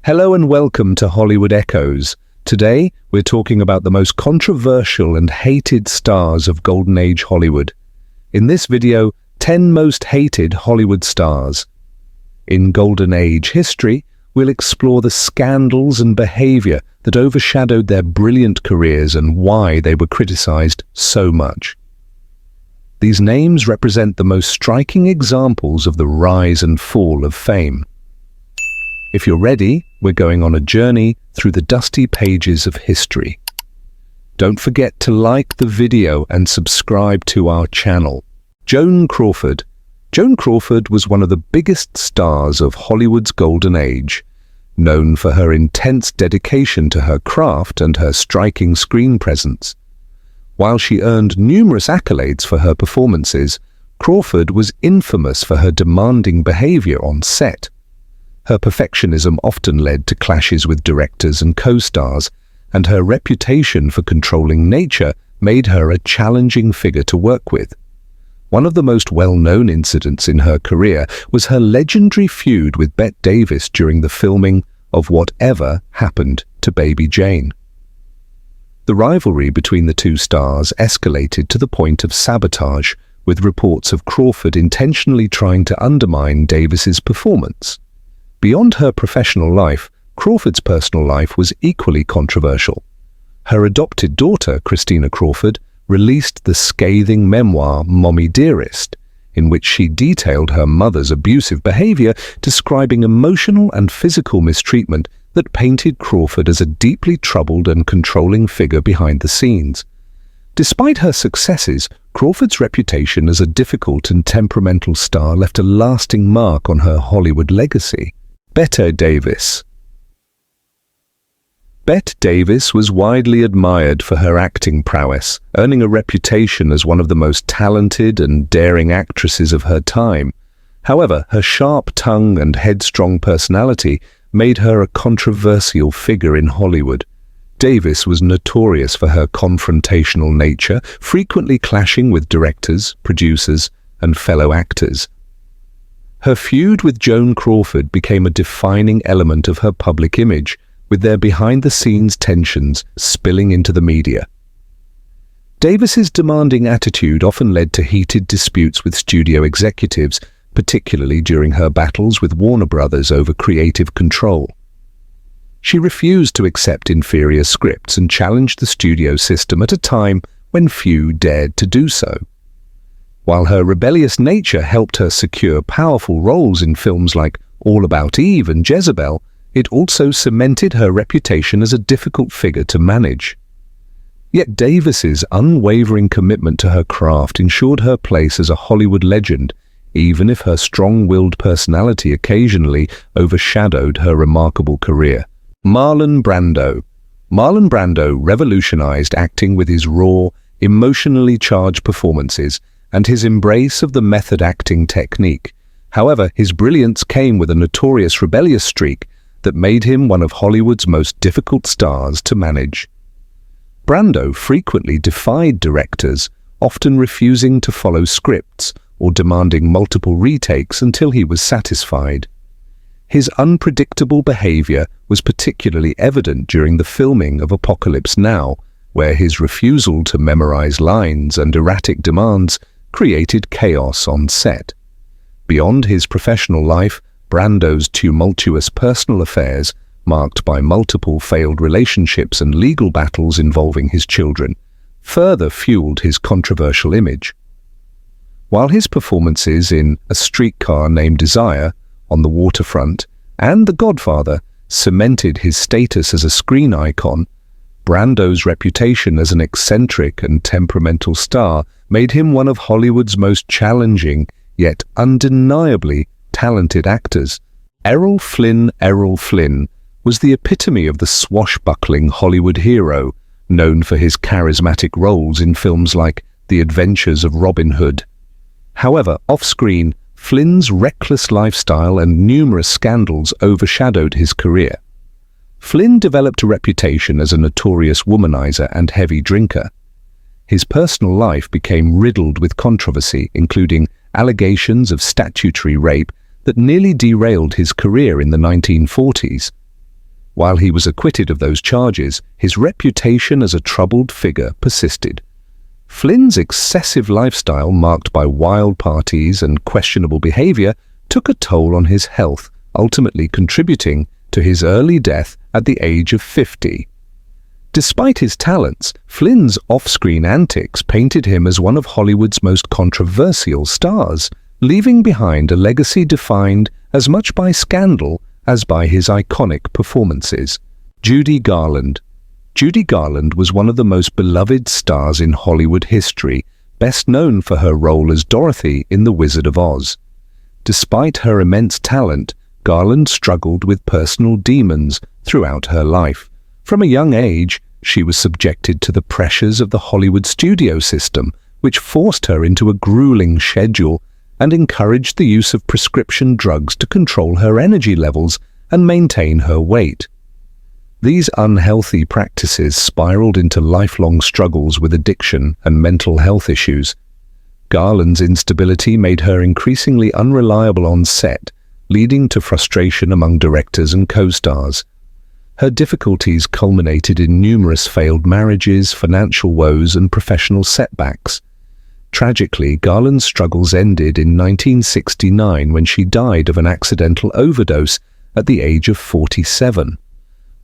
Hello and welcome to Hollywood Echoes. Today, we're talking about the most controversial and hated stars of Golden Age Hollywood. In this video, 10 most hated Hollywood stars. In Golden Age history, we'll explore the scandals and behavior that overshadowed their brilliant careers and why they were criticized so much. These names represent the most striking examples of the rise and fall of fame. If you're ready, we're going on a journey through the dusty pages of history. Don't forget to like the video and subscribe to our channel. Joan Crawford. Joan Crawford was one of the biggest stars of Hollywood's golden age. Known for her intense dedication to her craft and her striking screen presence. While she earned numerous accolades for her performances, Crawford was infamous for her demanding behavior on set. Her perfectionism often led to clashes with directors and co-stars, and her reputation for controlling nature made her a challenging figure to work with. One of the most well-known incidents in her career was her legendary feud with Bette Davis during the filming of Whatever Happened to Baby Jane. The rivalry between the two stars escalated to the point of sabotage, with reports of Crawford intentionally trying to undermine Davis's performance. Beyond her professional life, Crawford's personal life was equally controversial. Her adopted daughter, Christina Crawford, released the scathing memoir Mommy Dearest, in which she detailed her mother's abusive behavior, describing emotional and physical mistreatment that painted Crawford as a deeply troubled and controlling figure behind the scenes. Despite her successes, Crawford's reputation as a difficult and temperamental star left a lasting mark on her Hollywood legacy. Bette Davis. Bette Davis was widely admired for her acting prowess, earning a reputation as one of the most talented and daring actresses of her time. However, her sharp tongue and headstrong personality made her a controversial figure in Hollywood. Davis was notorious for her confrontational nature, frequently clashing with directors, producers, and fellow actors. Her feud with Joan Crawford became a defining element of her public image, with their behind-the-scenes tensions spilling into the media. Davis's demanding attitude often led to heated disputes with studio executives, particularly during her battles with Warner Brothers over creative control. She refused to accept inferior scripts and challenged the studio system at a time when few dared to do so. While her rebellious nature helped her secure powerful roles in films like All About Eve and Jezebel, it also cemented her reputation as a difficult figure to manage. Yet Davis's unwavering commitment to her craft ensured her place as a Hollywood legend, even if her strong-willed personality occasionally overshadowed her remarkable career. Marlon Brando. Marlon Brando revolutionized acting with his raw, emotionally charged performances and his embrace of the method acting technique. However, his brilliance came with a notorious rebellious streak that made him one of Hollywood's most difficult stars to manage. Brando frequently defied directors, often refusing to follow scripts or demanding multiple retakes until he was satisfied. His unpredictable behavior was particularly evident during the filming of Apocalypse Now, where his refusal to memorize lines and erratic demands created chaos on set. Beyond his professional life, Brando's tumultuous personal affairs, marked by multiple failed relationships and legal battles involving his children, further fueled his controversial image. While his performances in A Streetcar Named Desire, On the Waterfront, and The Godfather cemented his status as a screen icon, Brando's reputation as an eccentric and temperamental star made him one of Hollywood's most challenging, yet undeniably talented actors. Errol Flynn was the epitome of the swashbuckling Hollywood hero, known for his charismatic roles in films like The Adventures of Robin Hood. However, off-screen, Flynn's reckless lifestyle and numerous scandals overshadowed his career. Flynn developed a reputation as a notorious womanizer and heavy drinker. His personal life became riddled with controversy, including allegations of statutory rape that nearly derailed his career in the 1940s. While he was acquitted of those charges, his reputation as a troubled figure persisted. Flynn's excessive lifestyle, marked by wild parties and questionable behavior, took a toll on his health, ultimately contributing to his early death at the age of 50. Despite his talents, Flynn's off-screen antics painted him as one of Hollywood's most controversial stars, leaving behind a legacy defined as much by scandal as by his iconic performances. Judy Garland. Judy Garland was one of the most beloved stars in Hollywood history, best known for her role as Dorothy in The Wizard of Oz. Despite her immense talent, Garland struggled with personal demons throughout her life. From a young age, she was subjected to the pressures of the Hollywood studio system, which forced her into a grueling schedule and encouraged the use of prescription drugs to control her energy levels and maintain her weight. These unhealthy practices spiraled into lifelong struggles with addiction and mental health issues. Garland's instability made her increasingly unreliable on set, leading to frustration among directors and co-stars. Her difficulties culminated in numerous failed marriages, financial woes, and professional setbacks. Tragically, Garland's struggles ended in 1969 when she died of an accidental overdose at the age of 47.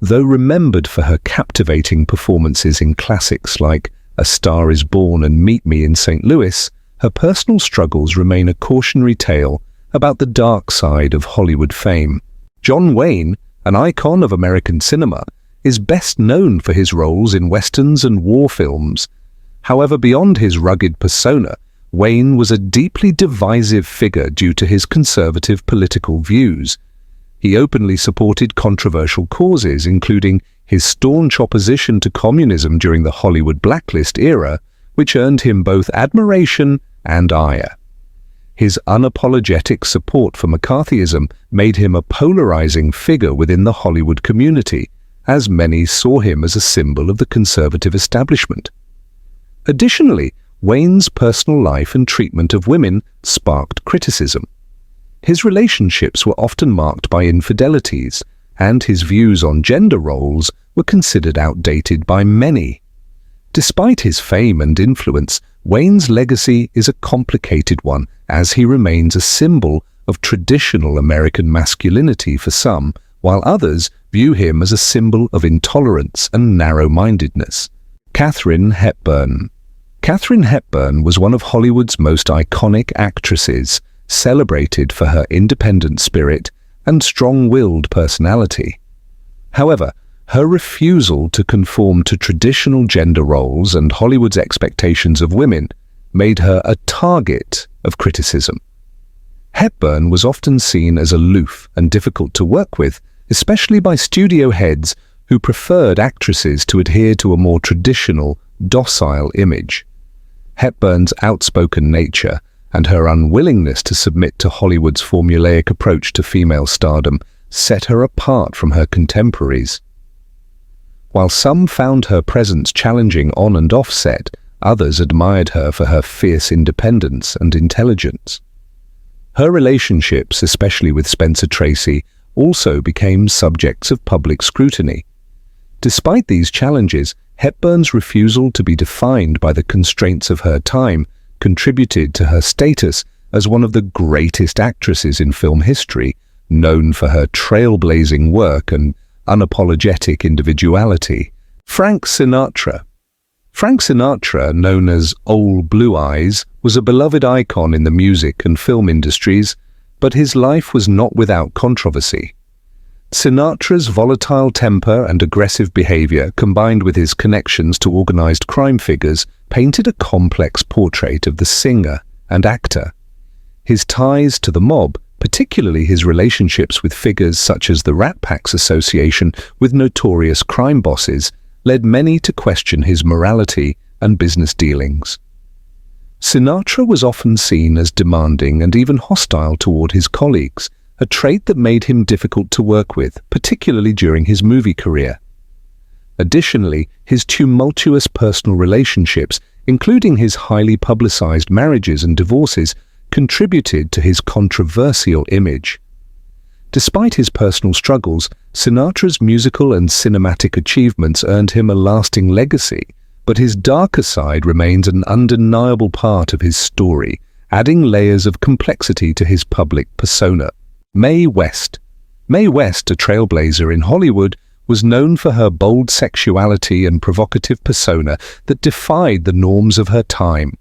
Though remembered for her captivating performances in classics like A Star is Born and Meet Me in St. Louis, her personal struggles remain a cautionary tale about the dark side of Hollywood fame. John Wayne, an icon of American cinema, is best known for his roles in westerns and war films. However, beyond his rugged persona, Wayne was a deeply divisive figure due to his conservative political views. He openly supported controversial causes, including his staunch opposition to communism during the Hollywood blacklist era, which earned him both admiration and ire. His unapologetic support for McCarthyism made him a polarizing figure within the Hollywood community, as many saw him as a symbol of the conservative establishment. Additionally, Wayne's personal life and treatment of women sparked criticism. His relationships were often marked by infidelities, and his views on gender roles were considered outdated by many. Despite his fame and influence, Wayne's legacy is a complicated one, as he remains a symbol of traditional American masculinity for some, while others view him as a symbol of intolerance and narrow-mindedness. Katharine Hepburn. Katharine Hepburn was one of Hollywood's most iconic actresses, celebrated for her independent spirit and strong-willed personality. However, her refusal to conform to traditional gender roles and Hollywood's expectations of women made her a target of criticism. Hepburn was often seen as aloof and difficult to work with, especially by studio heads who preferred actresses to adhere to a more traditional, docile image. Hepburn's outspoken nature and her unwillingness to submit to Hollywood's formulaic approach to female stardom set her apart from her contemporaries. While some found her presence challenging on and off set, others admired her for her fierce independence and intelligence. Her relationships, especially with Spencer Tracy, also became subjects of public scrutiny. Despite these challenges, Hepburn's refusal to be defined by the constraints of her time contributed to her status as one of the greatest actresses in film history, known for her trailblazing work and unapologetic individuality. Frank Sinatra. Frank Sinatra, known as Old Blue Eyes, was a beloved icon in the music and film industries, but his life was not without controversy. Sinatra's volatile temper and aggressive behavior, combined with his connections to organized crime figures, painted a complex portrait of the singer and actor. His ties to the mob, particularly his relationships with figures such as the Rat Pack's association with notorious crime bosses, led many to question his morality and business dealings. Sinatra was often seen as demanding and even hostile toward his colleagues, a trait that made him difficult to work with, particularly during his movie career. Additionally, his tumultuous personal relationships, including his highly publicized marriages and divorces, contributed to his controversial image. Despite his personal struggles, Sinatra's musical and cinematic achievements earned him a lasting legacy, but his darker side remains an undeniable part of his story, adding layers of complexity to his public persona. Mae West. Mae West, a trailblazer in Hollywood, was known for her bold sexuality and provocative persona that defied the norms of her time.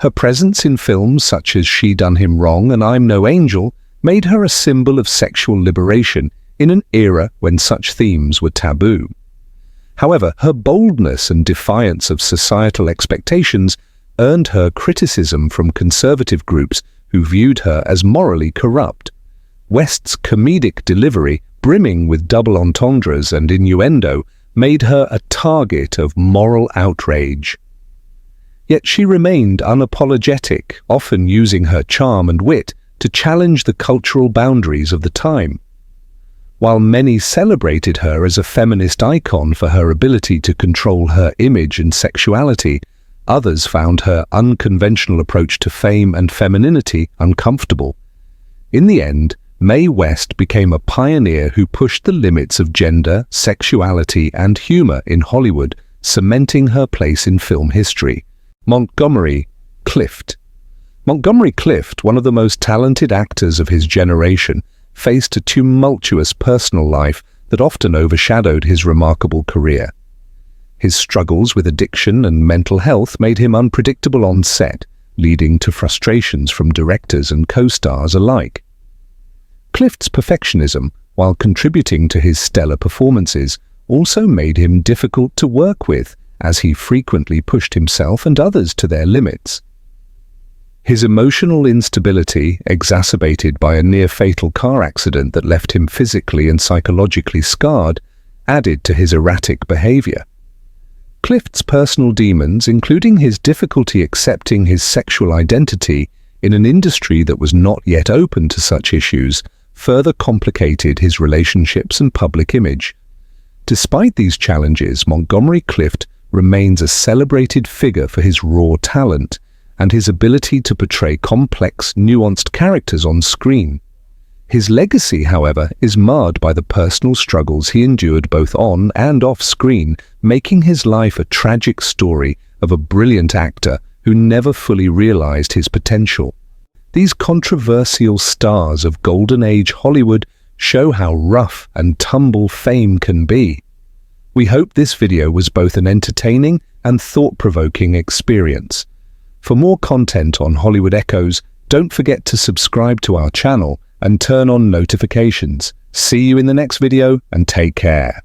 Her presence in films such as She Done Him Wrong and I'm No Angel made her a symbol of sexual liberation in an era when such themes were taboo. However, her boldness and defiance of societal expectations earned her criticism from conservative groups who viewed her as morally corrupt. West's comedic delivery, brimming with double entendres and innuendo, made her a target of moral outrage. Yet she remained unapologetic, often using her charm and wit to challenge the cultural boundaries of the time. While many celebrated her as a feminist icon for her ability to control her image and sexuality, others found her unconventional approach to fame and femininity uncomfortable. In the end, Mae West became a pioneer who pushed the limits of gender, sexuality, and humor in Hollywood, cementing her place in film history. Montgomery Clift. Montgomery Clift, one of the most talented actors of his generation, faced a tumultuous personal life that often overshadowed his remarkable career. His struggles with addiction and mental health made him unpredictable on set, leading to frustrations from directors and co-stars alike. Clift's perfectionism, while contributing to his stellar performances, also made him difficult to work with, as he frequently pushed himself and others to their limits. His emotional instability, exacerbated by a near-fatal car accident that left him physically and psychologically scarred, added to his erratic behavior. Clift's personal demons, including his difficulty accepting his sexual identity in an industry that was not yet open to such issues, further complicated his relationships and public image. Despite these challenges, Montgomery Clift remains a celebrated figure for his raw talent and his ability to portray complex, nuanced characters on screen. His legacy, however, is marred by the personal struggles he endured both on and off screen, making his life a tragic story of a brilliant actor who never fully realized his potential. These controversial stars of Golden Age Hollywood show how rough and tumble fame can be. We hope this video was both an entertaining and thought-provoking experience. For more content on Hollywood Echoes, don't forget to subscribe to our channel and turn on notifications. See you in the next video and take care.